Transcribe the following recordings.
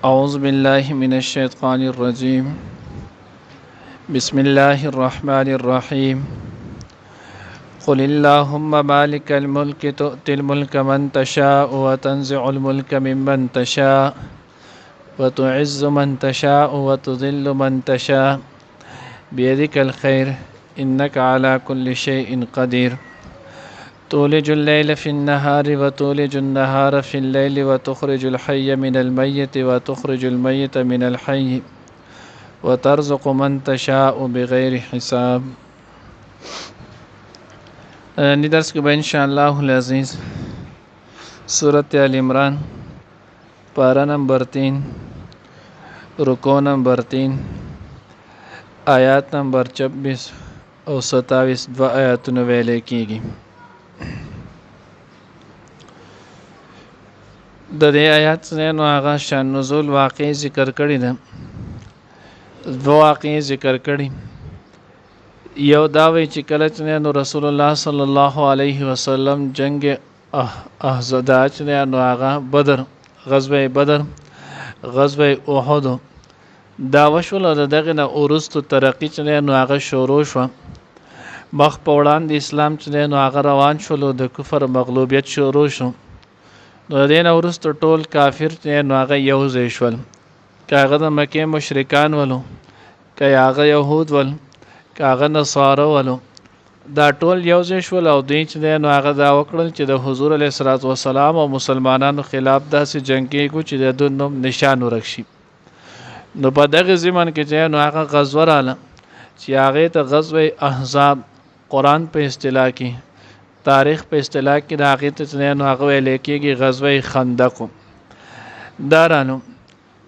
أعوذ بالله من الشيطان الرجيم بسم الله الرحمن الرحيم قل اللهم مالك الملك تؤتي الملك من تشاء وتنزع الملك ممن تشاء وتعز من تشاء وتذل من تشاء بيدك الخير إنك على كل شيء قدير تولج الليل في النهار وتولج النهار في الليل وتخرج الحي من الميت وتخرج الميت من الحي وترزق من تشاء بغير حساب. ندرس کے ان شاء اللہ العزیز سورۃ آل عمران پارہ نمبر 3 رکوع نمبر 3 آیات نمبر 26 اور 27 دو آیاتونه ویلې کیږي. د دې آیات نه نو هغه شان نزول واقع ذکر کړی ده. دو واقع ذکر کړی. یو دا وی چې کله چې نو رسول الله صلی الله علیه وسلم جنگ احزاب چې نو هغه بدر غزوه بدر غزوه احد دا وشول دغه نه اورستو ترقی چې نو هغه شروع شو. مخ په وړاندې اسلام چې نو هغه روان شول د کفر مغلوبیت شروع شو. نو دین اورستو ټول کافر چې نو هغه یو ځای شول. کاغه د مکه مشرکان ولو کاغه يهود ول کاغه نصارا ولو دا ټول یو ځای شول او دوی چې نو هغه دا وکړل چې د حضور علیه الصلاۃ والسلام او مسلمانانو خلاف داسې جنگ کې کو چې د دوی نشان ورکشي. نو په دغه زمانه کې چې نو هغه غزوه رااله چې هغه ته غزوه احزاب قرآن په اصطلاح کې تاریخ په اصطلاح کې د هغه ته نو هغه ویل کېږي غزوه خندق. دارانو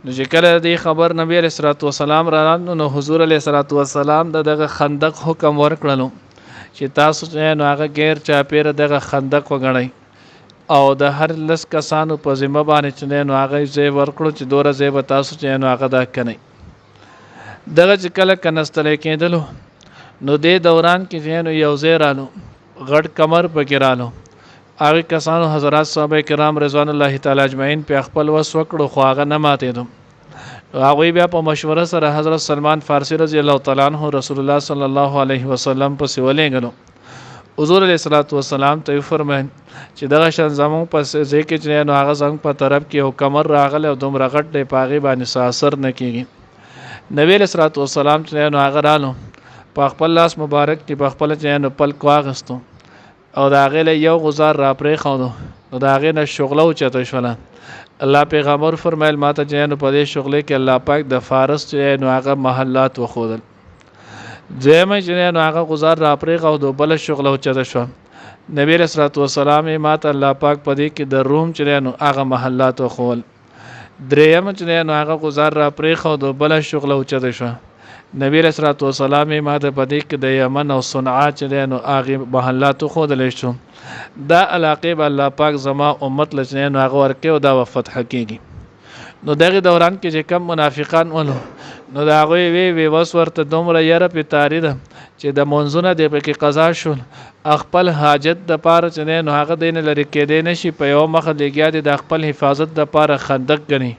نو چې کله دې خبر نبی علیہ الصلوۃ والسلام را نو حضور علیہ الصلوۃ والسلام دغه خندق حکم ورکړلو چې تاسو نو هغه غیر چاپیره دغه خندق وګڼئ او د هر لس کسانو په ذمہ باندې چې نو هغه ځای ورکړو چې دوره ځای به تاسو چې نو هغه دا کنئ. دغه چې کله کنستل کېدلو نو دې دوران کې نو یو ځای رالو غټ کمر پکې رالو. هغه کسانو حضرات صحابه کرام رضوان الله تعالی اجمعین په خپل وس وکړو خو هغه نه ماتېدو. هغه بیا په مشوره سره حضرت سلمان فارسی رضی الله تعالی عنہ رسول الله صلی الله علیه وسلم په سیولېګلو. حضور علیه الصلاۃ والسلام ته فرمایي چې دغه شان زمو په ځای کې چې نو هغه څنګه په طرف کې یو کمر راغله او دومره غټ دی پاغي باندې اثر نه کیږي. نبی علیہ الصلوۃ والسلام چې نو هغه رالو په خپل لاس مبارک کې په خپل چې نو پلک واغستو او دا غله یو غزار را پرې خاونو نو دا غنه شغله او چته شوله. الله پیغمبر فرمایل ماته چې نو په دې شغله کې الله پاک د فارس چې نو هغه محلات وخودل. زمه چې نو هغه غزار را پرې خاونو بل شغله او چته شو. نبی رسول الله والسلام ماته الله پاک په دې کې د روم چې نو هغه محلات وخول. دریم چې نو هغه غزار را پرې خاونو بل شغله او چته شو. نبی رسول الله والسلام ماته په دې کې د یمن او صنعا چې نو هغه محلات خودل شو. دا علاقه به الله پاک زما امت لچنه هغه ورکه او دا فتح کیږي. نو دغه دوران کې چې کم منافقان ولو نو دا غوي وی وس ورته دومره یره په تاری ده چې د منځونه د پکې قضا شول خپل حاجت د پاره چې نو هغه دین لري کې نشي په یو مخ لګیا د خپل حفاظت د پاره خندق غني.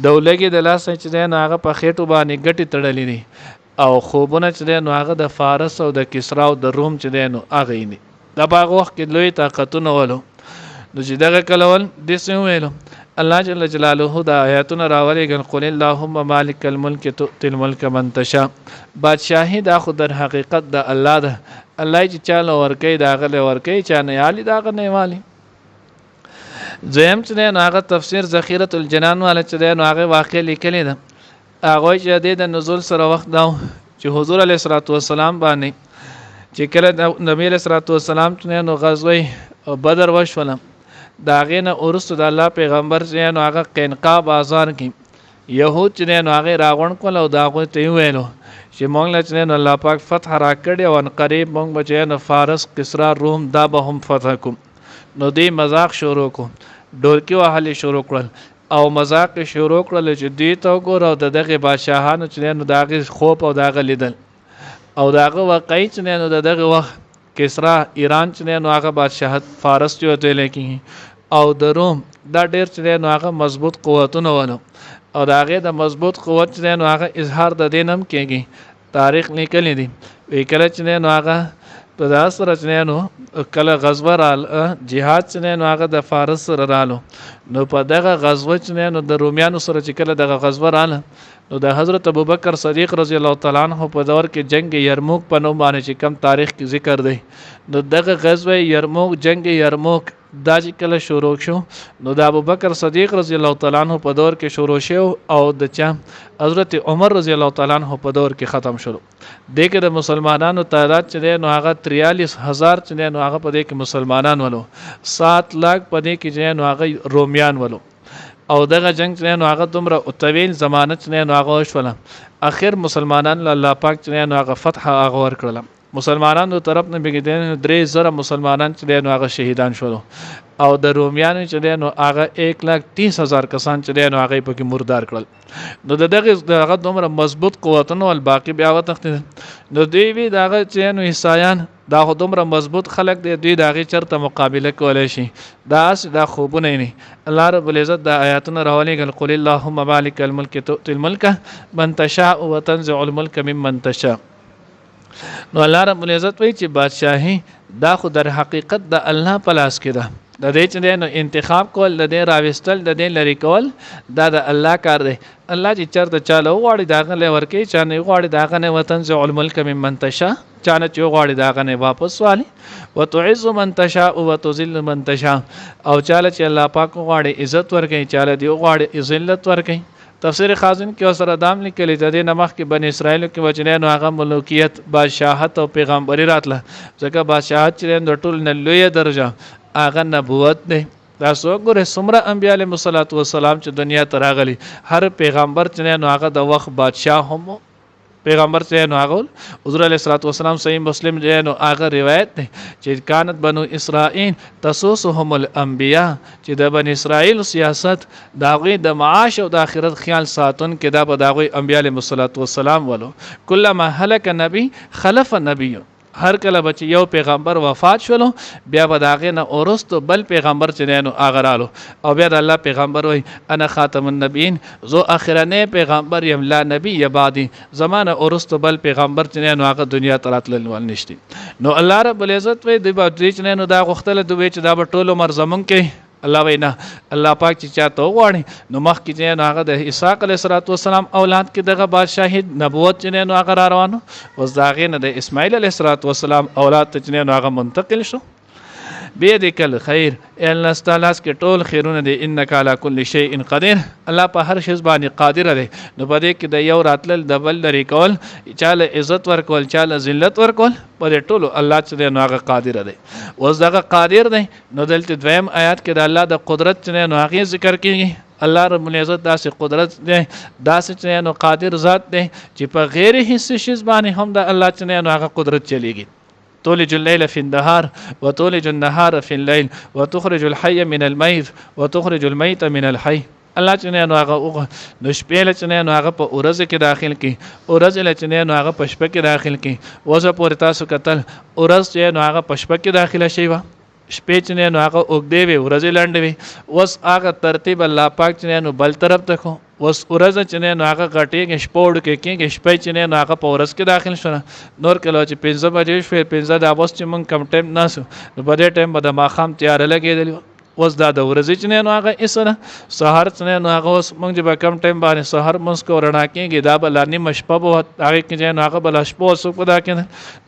دولګي د لاس چې نو هغه په خېټو باندې ګټي تړلې دي او خوبونه چې نو هغه د فارس او د کسرا او د روم چې نو هغه یې د باغ وخت کې لوی طاقتونه ولو. نو چې دغه کلول د څه ویلو الله جل جلاله دا آیاتونه راولې ګن قل اللهم مالک الملک تؤتي الملك من تشاء. بادشاہي دا خو در حقیقت د الله ده. الله چې چاله ورکي دا غله ورکي چا نه یالي دا غنه والی. زم چې نو هغه تفسیر ذخیره الجنان والا چې نو هغه واقع لیکلی ده. هغه چې د نزول سره وخت دا چې حضور علیه الصلوۃ والسلام باندې چې کله نبی علیہ الصلوۃ والسلام چې نو غزوه بدر وشول دا غینه اورستو د الله پیغمبر چې نو هغه قینقاع بازار کې يهود چې نو هغه راغون کول او دا غو ته ویلو چې مونږ له چې نو الله پاک فتح را کړی او ان قریب مونږ بچی نو فارس کسرا روم دا به هم فتح کوم. نو دې مذاق شروع کو ډولکی وهلې شروع کړل او مذاق شروع کړل چې دې ته ګور او دغه بادشاہانو چې نو داغه خوب او داغه لیدل او داغه واقعي چې نو دغه وخت کسرا ایران چې نو هغه بادشاہت فارس جو ته لیکي او د روم دا ډېر چې نو هغه مضبوط قوتونه ونه او د هغې د مضبوط قوت چې دی نو هغه اظهار د دین هم کېږي. تاریخ لیکلی دی وی کله چې دی نو هغه په دا سره چې دی نو کله غزوه جهاد چې دی نو هغه د فارس سره رالو نو په دغه غزوه چې دی نو د رومیانو سره چې کله دغه غزوه راله نو د حضرت ابوبکر صدیق رضی الله تعالی عنہ په دور کې جنگ یرموک په نوم باندې چې کم تاریخ کې ذکر دی نو دغه غزوه یرموک جنگ یرموک دا چې کله شروع شو نو د ابوبکر صدیق رضی الله تعالی عنہ په دور کې شروع شو او د چا حضرت عمر رضی الله تعالی عنہ په دور کې ختم شو. دغه د مسلمانانو تعداد چې دی نو هغه 43000 چې دی نو هغه په دې کې مسلمانان ولو 7 लाख په دې کې چې نو هغه رومیان ولو او دغه جنگ چې نو هغه دومره طویل زمانه چې نو هغه وشوله اخر مسلمانان الله پاک چې نو هغه فتح هغه ورکړل. مسلمانانو طرف نه بګیدل 3000 مسلمانان چې نو هغه شهیدان شول او د رومیانو چې نو هغه 1,30,000 کسان چې نو هغه پکې مردار کړل. نو دغه دومره مضبوط قوتونو الباقی بیا وتخت نو دوی وی دغه چې نو عیسایان دا دومره مضبوط خلق دی دوی دغه چرته مقابله کولای شي دا خوبونه نه. الله رب العزت د آیاتونو راولېږل قل اللهم مالک الملک تؤتي الملك من تشاء وتنزع الملك ممن تشاء. نو الله رب العزت وایي چې بادشاہي دا خو در حقیقت د الله په لاس کې ده د دې چې نو انتخاب کول د دې راوستل د دې لری کول دا د الله کار دی. الله چې چرته چاله وغواړي داغه له ورکی چا نه وغواړي داغه نه وطن ز الملک ممن تشاء چانه چې وغواړي داغه نه واپس والی وتعز من تشاء وتذل من تشاء او چاله چې الله پاک وغواړي عزت ورکړي چاله دی وغواړي ذلت ورکړي. تفسیر خازن کې سره دام لیکلی د دې نمخ کې بنی اسرائیل کې وجنه نو هغه ملوکیت بادشاہت او پیغمبري راتله ځکه بادشاہت چې د ټول نه لوی درجه هغه نبوت دی. دا څو ګوره څومره انبیاء علیهم الصلوات والسلام چې دنیا ته راغلي هر پیغمبر چې نو هغه د وخت بادشاہ هم پیغمبر چې نو هغه حضور علیه الصلوات والسلام صحیح مسلم چې نو هغه روایت دی چې کانت بنو اسرائیل تسوسهم الانبیاء چې د بنی اسرائیل سیاست داغه د معاش او د آخرت خیال ساتون کې دا به داغه انبیاء علیهم الصلوات والسلام ولو کلمہ هلك نبی خلف نبی هر کله بچ یو پیغمبر وفات شولو بیا به داغه نه اورستو بل پیغمبر چې نو اغرالو او بیا د الله پیغمبر وای انا خاتم النبیین زو اخرنه پیغمبر یم لا نبی بعدی زمانه اورستو بل پیغمبر چې نو هغه دنیا تراتل ول نشتی. نو الله رب العزت وای د باندې چې نو دا غختله دوی چې دا به ټولو مر زمون کې الله وینا الله پاک چې چاته وغواړي نو مخ کې چې هغه د اسحاق علیه السلام اولاد کې دغه بادشاہي نبوت چې نو هغه روانو وز داغه نه د اسماعیل علیه السلام اولاد ته چې نو هغه منتقل شو. بيدک الخير الله تعالی کې ټول خیرونه دي انک علی کل شیء قدیر. الله په هر شی باندې قادر دی. نو په دې کې د یو راتل د بل لري کول چاله عزت ورکول چاله ذلت ورکول په ټولو الله چې نو هغه قادر دی. اوس دغه قادر دی نو دلته دویم آیات کې د الله د قدرت چې نو هغه ذکر کیږي. الله رب العزت داسې قدرت دی داسې چې نو قادر ذات دی چې په غیر هیڅ شی باندې هم د الله چې نو هغه قدرت چلیږي. تولج الليل في النهار وتولج النهار في الليل وتخرج الحي من الميت وتخرج الميت من الحي. الله چې نو هغه نو شپې چې نو هغه په ورځ کې داخل کی ورځ چې نو هغه په شپه کې داخل کی وځه پورې تاسو کتل ورځ چې نو هغه په شپه کې داخله شي وا شپې چې نو هغه اوګدې وي ورځ لاندې وي وس هغه ترتیب الله پاک چې نو بل طرف ته کو وس ورځ چې نو هغه غټي شپوړ کې شپې چې نو هغه په ورځ کې داخل شونه نور کله چې 5 بجې شوې 5 د اوس چې مونږ کم ټایم ناسو نو په دې ټایم به د ماخام تیار لګېدل وس دا د ورځې چې نو هغه اسره سحر چې نو هغه اوس مونږ به کم ټایم باندې سحر مونږ کو رڼا کېږي دا بل لانی مشپه به هغه کې نو هغه بل شپه اوس په دا کې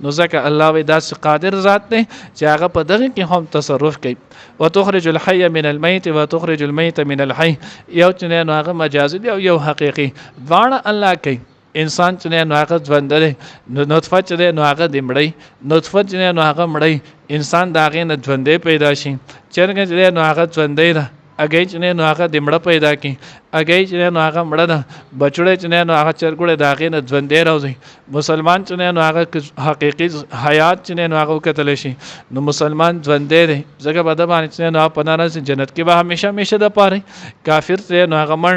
نو ځکه الله وی دا قادر ذات دی چې هغه په دغه کې هم تصرف کوي. وتخرج الحي من الميت وتخرج الميت من الحي یو چې نو هغه مجازي دی او یو حقيقي دواړه الله کوي. انسان چې نو هغه ژوند دی نو نطفه چې نو هغه د مړی نطفه چې نو هغه مړی انسان دا غي نه ژوندې پیدا شي چرګ چې نو هغه ژوندې ده اگې چې نو هغه د مړه پیدا کی اگې چې نو هغه مړه ده بچړې چې نو هغه چرګړې دا غي نه ژوندې راوځي. مسلمان چې نو هغه حقيقي حیات چې نو هغه کتل شي نو مسلمان ژوندې دی ځکه په د باندې چې نو په نارس جنت کې به همیشه د پاره. کافر چې نو هغه مړ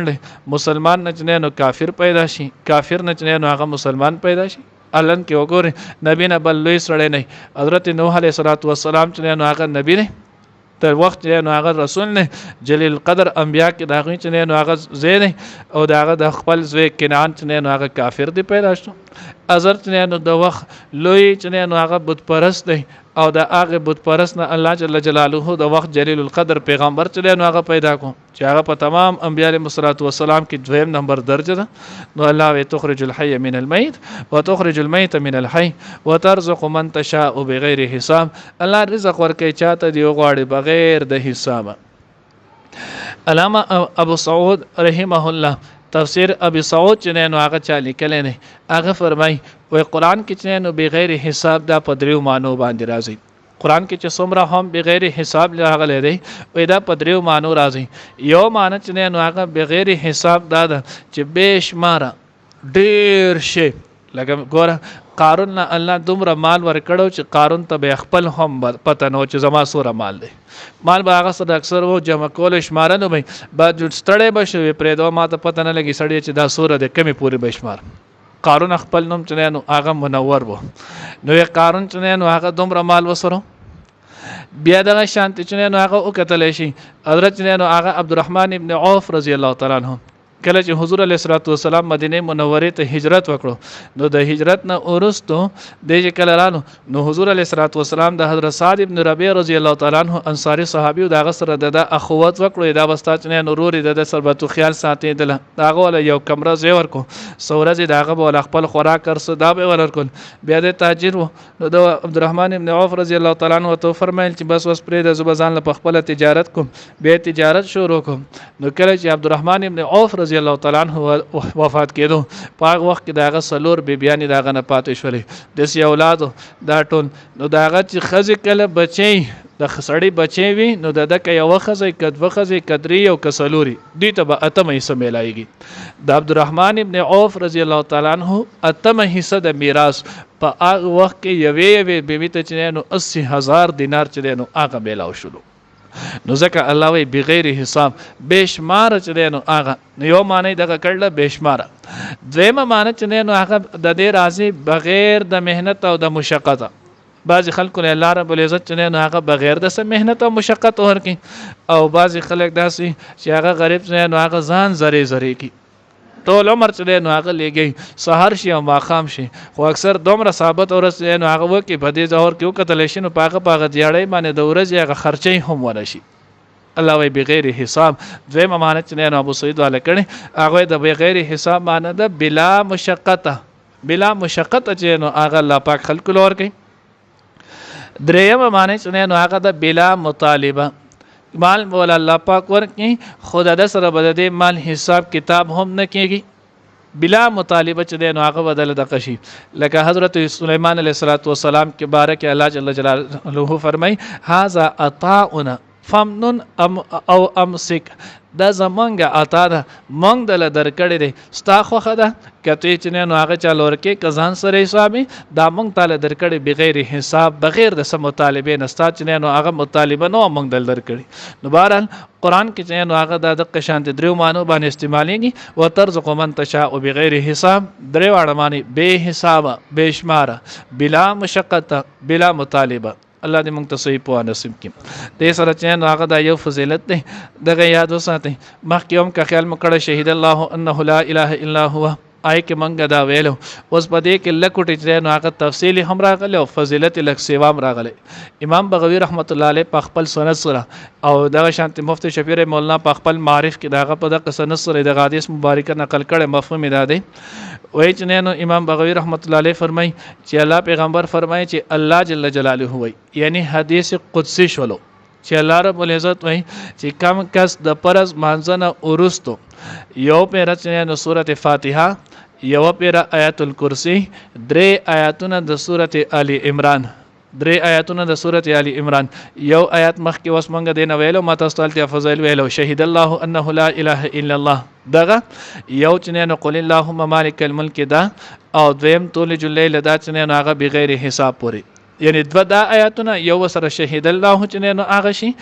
مسلمان نه چې نو کافر پیدا شي کافر نه چې نو هغه مسلمان پیدا شي. الان کې وګوره نبی نه بل لوی سره نه حضرت نوح علیه السلام چې نو هغه نبی دی تر وخت نو هغه رسول نه جلیل القدر انبیا کې دا غوي چې نو هغه زین او دا هغه د خپل زوی کنعان چې نو هغه کافر دی پیدا شو ازر چې نو د وخت لوی چې نو هغه بت پرست دی او د هغه بت پرست نه الله جل جلاله د وخت جلیل القدر پیغمبر چې نو هغه پیدا کو چې هغه په تمام انبیا علیهم السلام کې دویم نمبر درجه ده نو الله وی تخرج الحي من الميت وتخرج الميت من الحي وترزق من تشاء بغیر حساب الله رزق ورکوي چاته دی غواړي بغیر د حساب علامه ابو سعود رحمه الله تفسیر ابي سعود چې نو هغه چا لیکل نه هغه فرمای وای قران کې چې نو بغیر حساب دا په دریو مانو باندې راځي قران کې چې څومره هم بغیر حساب راغلي دی وای دا په دریو مانو راځي یو معنی چې نو هغه بغیر حساب دا ده چې بشمار ډیر شي لکه ګوره قارون نه الله دومره مال ورکړو چې قارون ته به خپل هم پته نو چې زما سوره مال دی مال به هغه سره اکثر وو جمع کول شمار نه وي بعد ستړی بشوي پرې دوه ماته پته نه لګي سړی چې دا سوره د کمی پوری بشمار قارون خپل نوم چې نو هغه منور وو نو یې قارون چې نو هغه دومره مال وسره بیا دغه شانت چې نو هغه او کتل شي حضرت نو هغه عبدالرحمن ابن عوف رضی الله تعالی عنہ کله چې حضور علیه الصلاۃ والسلام مدینه منوره ته هجرت وکړو نو د هجرت نه ورستو د کله رانو نو حضور علیه الصلاۃ والسلام د حضرت سعد ابن ربیع رضی الله تعالی عنہ انصاری صحابي او د سره د اخوت وکړو دا وستا چې نو روري د سربتو خیال ساتي دله داغه ول یو کمره زی ورکو سورج داغه ول خپل خوراک کرس دا به ولرکل بیا د تاجر نو د عبدالرحمن ابن عوف رضی الله تعالی عنہ تو فرمایل چې بس وس پرې د زبزان له خپل تجارت کوم به تجارت شروع کوم نو کله چې عبدالرحمن ابن عوف رضی الله تعالی عنہ وفات کېدو په هغه وخت کې داغه سلور بیبیانی داغه نه پاتې شولې د سی اولاد دا ټول نو داغه چې خزي کله بچي د خسړی بچي وي نو دغه یو خزي کدو خزي کدري او کسلوري دي ته به اتمه حصہ ملایږي د عبدالرحمن ابن عوف رضی الله تعالی عنہ اتمه حصہ د میراث په هغه وخت کې یوې بیبي ته چې نو 80000 دینار چې نو هغه میلاو شلو نو ځکه الله وی بغیر حساب بشمار چې نو هغه نو یو معنی دغه کړل بشمار دویمه معنی چې نو هغه د دې راځي بغیر د مهنت او د مشقت بعض خلکو له الله رب العزت چې نو هغه بغیر د مهنت او مشقت ورکي او بعض خلک داسي چې هغه غریب چې نو هغه ځان زری کی ټول عمر چې نو هغه لګي سحر شي او ماخام شي خو اکثر دومره ثابت اورس نو هغه وکي په دې ظاهر کې وکتل شي نو پاغه دیاړې باندې د ورځې هغه خرچي هم ورشي الله وی بغیر حساب دوی امانت نه ابو سعید والا کړي هغه د بغیر حساب معنی د بلا مشقت چې نو هغه الله پاک خلق لور کوي دریم معنی چې نو هغه د بلا مطالبه مال مولا الله پاک ورکی خدا د سره بد د مال حساب کتاب هم نه کیږي بلا مطالبه چې نو هغه بدل د قشی لکه حضرت سلیمان علیه السلام کې بارک الله جل جلاله فرمای هاذا عطاؤنا فمنن او امسک دا زمونږه عطا ده مونږ دله درکړې دی ستا خوښه ده که چې نو هغه چا لور کې کزان سره حسابي دا مونږ تاله درکړې بغیر حساب بغیر د سم مطالبه نه ستا چې نو هغه مطالبه نو مونږ دل درکړي نو بهرحال قرآن کې چې نو هغه د قشانت دریو مانو باندې استعمالېږي وترزق من تشاء بغیر حساب دریو اړه معنی به حساب بشمار بلا مشقت بلا مطالبه الله دې موږ ته صحیح په نصیب کړي دې سره چې هغه د یو فضیلت دی دغه یاد وساتئ مخکې هم که خیال مو کړی شهید الله انه لا اله الا هو آی کې منګه دا ویلو اوس په دې کې لکوټی چې نو هغه تفصیلی هم راغلی او فضیلت لک سیوام راغلی امام بغوی رحمت الله علیه په خپل سند سره او دغه شانت مفتی شفیع مولانا په خپل معرف کې دغه په دغه سند سره د حدیث مبارکه نقل کړي مفهوم دا دی وای چې نو امام بغوی رحمت الله علیه فرمای چې الله پیغمبر فرمای چې الله جل جلاله وای یعنی حدیث قدسی شولو چې الله رب العزت وای چې کم کس د پرز مانځنه اورستو یو پیرت نو سورته فاتحه یو پیرا آیت الکرسی درې آیاتونه د سورته آل عمران یو آیات مخکې وس مونږ دینه ویلو ماته استالتیا فضایل ویلو شهید الله انه لا اله الا الله دغه یو چې نو قل اللهم مالک الملک دا او دویم تولج الليل دا چې نو هغه بغیر حساب پوری یعنی دو دا آیاتونه یو سره شهید الله چې نو هغه شي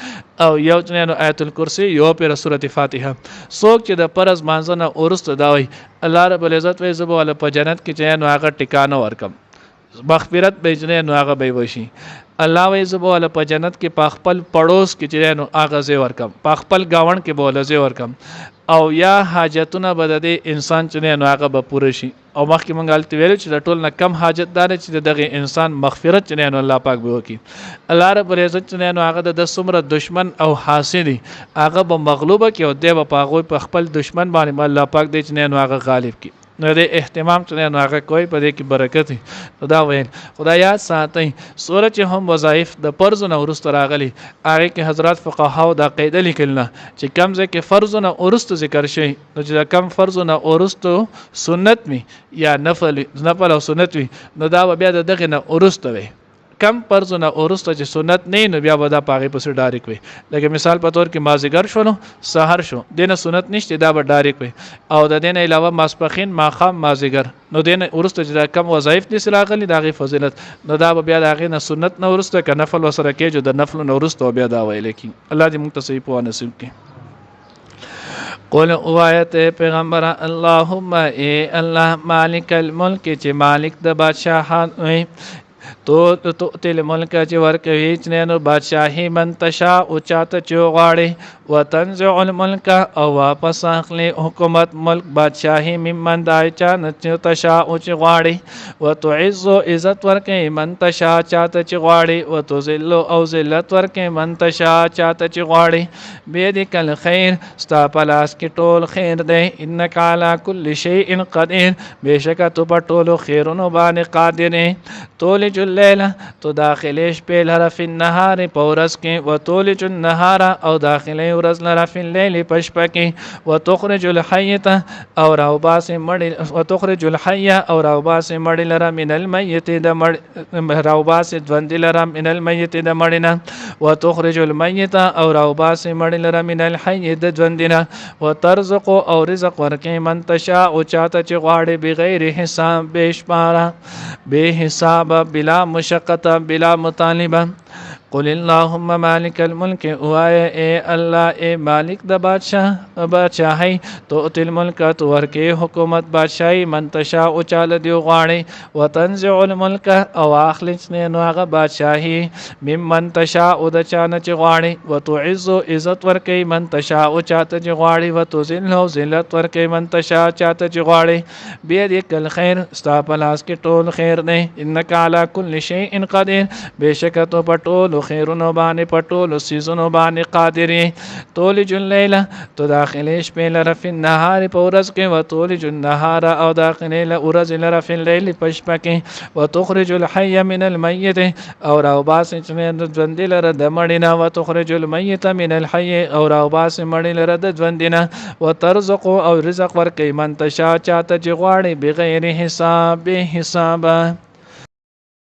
او یو چې نو آیت الکرسی یو پر سورته فاتحه څوک چې د پرز مانځنه اورست دا وای الله رب العزت وای زبول په جنت کې چې نو هغه ټکانه ورکم مغفرت به جنې نو هغه به وشي الله وی زه به ول په جنت کې په خپل پړوس کې چې نو هغه ځای ورکم په خپل گاون کې به ول ځای ورکم او یا حاجتونه به د انسان چې نو هغه به پوره شي او مخکې مونږ الته ویل چې د ټول نه کم حاجت دار چې دغه انسان مغفرت چې نو الله پاک به وکي الله رب العزت چې نو هغه د څومره دشمن او حاسد هغه به مغلوبه کې او دی به په خپل دشمن باندې الله پاک دې چې نو هغه غالب کی نو د اهتمام چې نو هغه کوئی په دې کې برکت نو دا ویل خدایا ساتي سوره چې هم وظایف د فرض نه ورست راغلي هغه کې حضرات فقهاو دا قاعده لیکلنه چې کم ځکه فرض نه ورست ذکر شي نو چې کم فرض نه ورست سنت می یا نفل او سنت وي نو دا بیا دغه نه ورست وي کم فرض نه ورست چې سنت نه نو بیا ودا پاغه پس ډایرک وي لکه مثال په تور کې مازیګر شونو سحر شو دینه سنت نشته دا به ډایرک وي او د دین علاوه ماسپخین ماخام مازیګر نو دینه ورست چې کم وظایف دي سراغلی دغه فضیلت نو دا بیا دغه نه سنت نه ورست ک نفل وسره کې جو د نفل نه ورست بیا دا ویل کی الله دې موږ ته صحیح په نصیب کړي قول اوایت پیغمبر اللهم اے الله مالک الملک چې مالک د بادشاہان وي تو تل ملک چې ورکوي چې نو بادشاہي من تشا او چاته چوغاړي وتنزع الملک او واپس اخلي حکومت ملک بادشاہي ممن دای چا نچ تشا او چغاړي وتعز عزت ورکوي من تشا چاته چغاړي وتذل او ذلت ورکوي من تشا چاته چغاړي بيدک الخير ستا پلاس کې ټول خیر دی انک علی کل شیء قدیر بشک تو په ټولو خیرونو باندې قادر تولج الليل تو داخلش په لره فی النهار پورس کې وتولج النهار او داخله ورځ لره فی الليل پشپ کې وتخرج الحی او راوباس مړ وتخرج الحی او راوباس مړ لره من المیت د مړ راوباس ژوند لره من المیت د مړنه وتخرج المیت او راوباس مړ لره من الحی د ژوندنه وترزق او رزق ورکې من تشاء او چاته چې غواړي بغیر حساب بشماره به حساب بلا مشقة بلا مطالبة قل اللهم مالک الملک اوائے اے اللہ اے مالک د بادشاہی تو اتل ملک تو ورکی حکومت بادشاہی منتشا او چال دیو غاړي وتنزع الملک او اخلص نه نو هغه بادشاہی مم منتشا او د چانه چ غاړي وتعز عزت ورکی منتشا او چاته چ غاړي وتذل او ذلت ورکی منتشا چاته چ غاړي بيدک الخير ستا پلاس کې ټول خیر نه انک علی کل شیء قدیر بشک تو پټول خیرونو باندې پټول سيزونو باندې قادرې تولج الليل تو داخلش په لره فی النهار پورس کې وتولج النهار او داخله لورز لره فی الليل پشپ کې وتخرج الحي من الميت او راوباس چې د ژوند لره د مړینا وتخرج الميت من الحي او راوباس مړی لره د ژوندینا وترزق او رزق ورکې من تشا چاته چې غواړي بغیر حساب